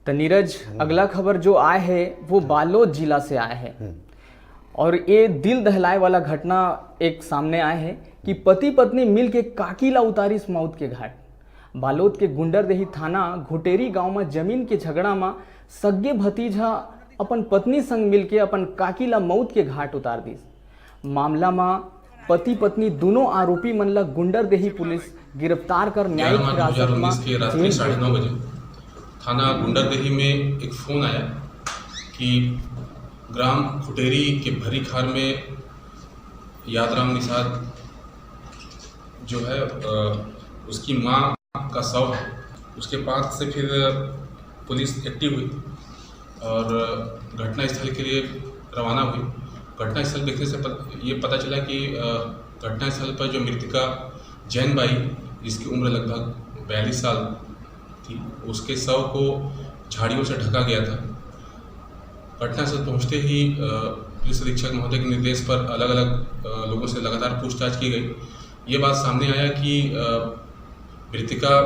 तो नीरज, अगला खबर जो आए है वो बालोद जिला से आया है और ये दिल दहलाए वाला घटना एक सामने आए है कि पति पत्नी मिल के काकीला उतारिस मौत के घाट। बालोद के गुंडरदेही थाना घुटेरी गांव में जमीन के झगड़ा में सगे भतीजा अपन पत्नी संग मिल के अपन काकीला मौत के घाट उतार दिस। मामला में पति पत्नी दोनों आरोपी मन ला गुंडरदेही पुलिस गिरफ्तार कर न्यायिक हिरासत में के रात्रि 9:30 बजे थाना गुंडरदेही में एक फ़ोन आया कि ग्राम खुटेरी के भरी खार में यादराम निषाद जो है उसकी माँ का शव है। उसके बाद से फिर पुलिस एक्टिव हुई और घटनास्थल के लिए रवाना हुई। घटनास्थल देखने से ये पता चला कि घटनास्थल पर जो मृतका जैन बाई, जिसकी उम्र लगभग 42 साल थी, उसके शव को झाड़ियों से ढका गया था। घटनास्थल पहुंचते ही पुलिस अधीक्षक महोदय के निर्देश पर अलग अलग लोगों से लगातार पूछताछ की गई। ये बात सामने आया कि मृतिका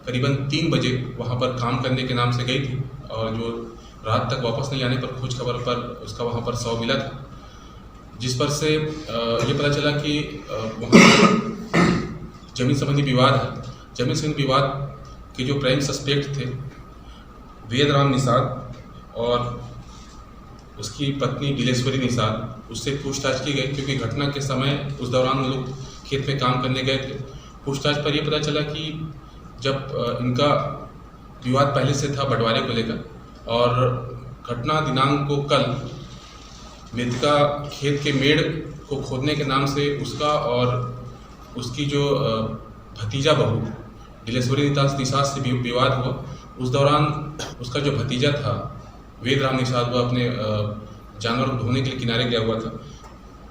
करीबन 3 बजे वहां पर काम करने के नाम से गई थी और जो रात तक वापस नहीं आने पर खोज खबर पर उसका वहां पर शव मिला था, जिस पर से ये पता चला कि वहाँ जमीन संबंधी विवाद है। जमीन संबंधी विवाद के जो प्राइम सस्पेक्ट थे वेदराम निषाद और उसकी पत्नी दिलेश्वरी निषाद, उससे पूछताछ की गई क्योंकि घटना के समय उस दौरान वो लोग खेत में काम करने गए थे। पूछताछ पर यह पता चला कि जब इनका विवाद पहले से था बंटवारे को लेकर और घटना दिनांक को कल मृतका खेत के मेड़ को खोदने के नाम से उसका और उसकी जो भतीजा बहू दिलेश्वरी निषाद से विवाद हुआ। उस दौरान उसका जो भतीजा था वेदराम निषाद, वह अपने जानवर को ढोने के लिए किनारे गया हुआ था।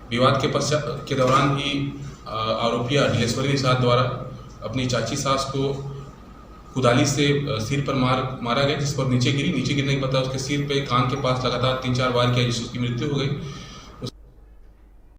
विवाद के दौरान ही आरोपिया दिलेश्वरी निषाद द्वारा अपनी चाची सास को कुदाली से सिर पर मारा गया, जिस पर नीचे गिरने के बाद उसके सिर पे कान के पास लगातार 3-4 बार किया, जिससे उसकी मृत्यु हो गई।